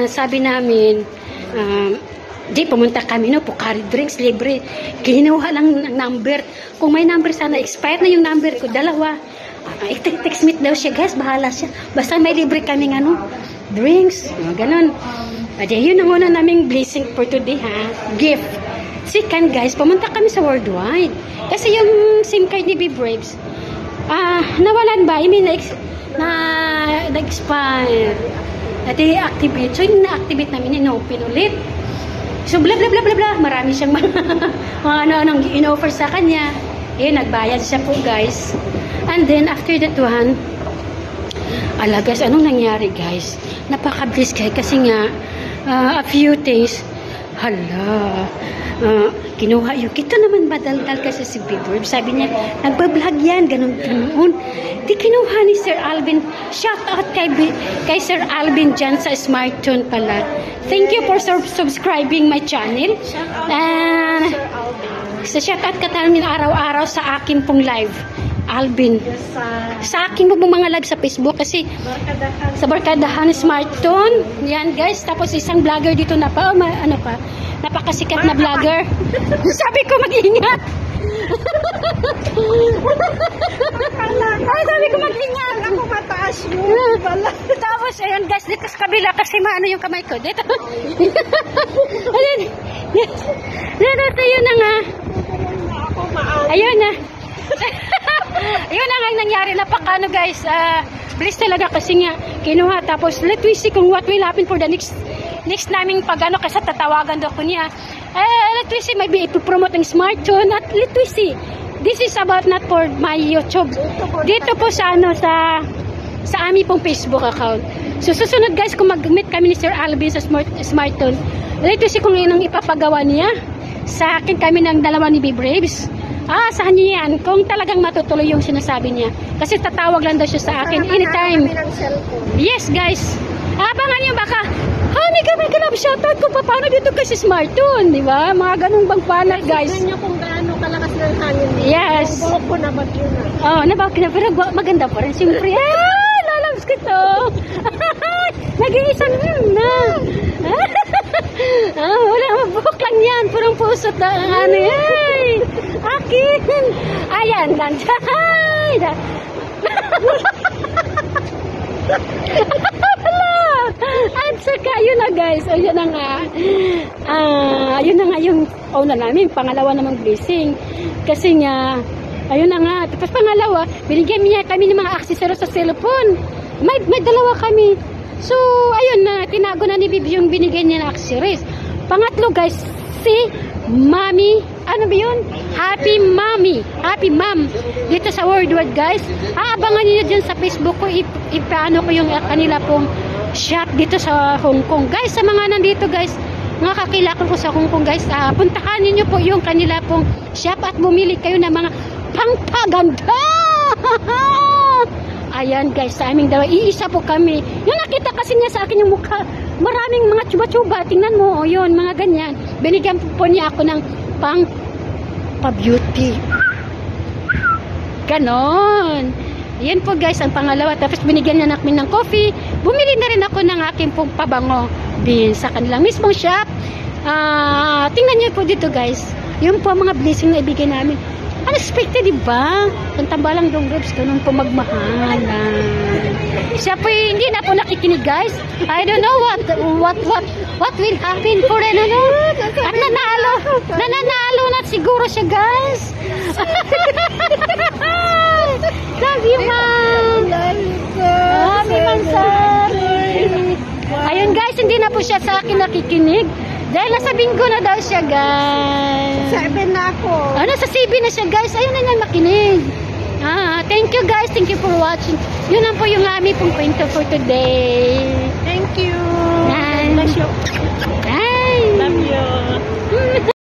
Sabi namin, di pumunta kami, no, Pocari drinks, libre. Kinuha lang ng number. Kung may number sana, expired na yung number ko, dalawa. Text meet daw siya, guys, bahala siya. Basta may libre kaming drinks, ganon. Yun ang una naming blessing for today, ha? Gift. Second, guys, pumunta kami sa Worldwide. Kasi yung SIM card ni B-Braves, nawalan ba? I mean, na-expire. At i-activate. So, yung na-activate namin, in-open ulit. So, bla bla bla bla bla. Marami siyang mga ano-anong in-offer sa kanya. Nagbayad siya po, guys. And then, after that one, guys, anong nangyari, guys? Napaka-bliss kayo kasi nga, a few things, kinuha yung, kita naman badal-dal kasi si Big-Bird. Sabi niya, nagbablog yan, ganun. Di kinuha ni Sir Alvin. Shout out kay Sir Alvin dyan sa Smartphone pala. Thank you for subscribing my channel. Sa shout out ka namin araw-araw sa akin pong live. Alvin. Sa akin po mga live sa Facebook kasi sa Barkadahan Smartphone. Yan, guys. Tapos isang vlogger dito na pa. Napakasikat na vlogger. Sabi ko mag-ingat. Sabi ko mag-ingat. Ako mataas yun. Tapos, ayun guys, dito sa kabila kasi maano yung kamay ko. Dito. Ayun. Yun na nga. Ayun na. Ayun na nga nangyari. Napakano guys. Bliss talaga kasi nga kinuha. Tapos, let we see kung what will happen for the next naming pagano kasi tatawagan daw ko niya. Let we see, maybe ipopromote ng Smartphone at let we see. This is about not for my YouTube. Dito po sa sa aming pong Facebook account. So susunod guys, kung mag-meet kami ni Sir Alvin sa Smartphone, let we see kung yun ang ipapagawa niya. Sa akin kami ng dalawa ni B-Braves. Saan niya yan? Kung talagang matutuloy yung sinasabi niya. Kasi tatawag lang daw siya sa akin anytime. Yes guys. Abangan niyo baka hindi ka may kalab shoutout kung paano dito kasi Smartphone, di ba? Mga ganung bang panat, guys. Tignan niyo kung gaano kalakas ng hangin dito. Yes. Buhok ko na bagyo na. Nabagyo na. Pero maganda pa rin. Siyempre, lalabs ko to. Nag-iisang na. Wala, buhok lang yan. Purong pusot na akin. Ayan, nandiyan. At saka, yun na guys, ayun na nga, ayun na nga yung una namin, pangalawa namang blessing. Kasi nga, ayun na nga, tapos pangalawa, binigyan niya kami ng mga accessories sa cellphone. May dalawa kami. So, ayun na, tinago na ni Bibi yung binigyan niya ng accessories. Pangatlo guys, si Mami, ano ba yun? Happy Mom. Dito sa Worldwide guys. Abangan niyo dyan sa Facebook ko, ipaano ko yung kanila pong shop dito sa Hong Kong. Guys, sa mga nandito guys, mga kakilakon ko sa Hong Kong guys, puntahan niyo po yung kanila pong shop at bumili kayo ng mga pangpaganda. Ayan guys, sa aming dalawa, iisa po kami. Yung nakita kasi niya sa akin yung mukha, maraming mga tsuba-tsuba, tingnan mo, yun, mga ganyan. Binigyan po niya ako ng pa-beauty. Ganon. Yan po guys, ang pangalawa. Tapos binigyan niya namin ng coffee. Bumili na rin ako ng aking pong pabango bin sa kanilang mismong shop. Tingnan niyo po dito guys. Yun po mga blessing na ibigay namin. Unexpected, diba? Ang tambalang dong groups, ganun po magmahalan. Siya po hindi na po nakikinig guys. I don't know what will happen for ano. At nanalo na siguro siya guys. Love you, ma'am. Love you, ma'am. Ayun guys, hindi na po siya sa akin nakikinig. Dahil nasa bingo na daw siya, guys. 7 na ako. Nasa CB na siya, guys. Ayun na niya makinig. Thank you, guys. Thank you for watching. Yun lang po yung aming pong kwento for today. Thank you. Bless you.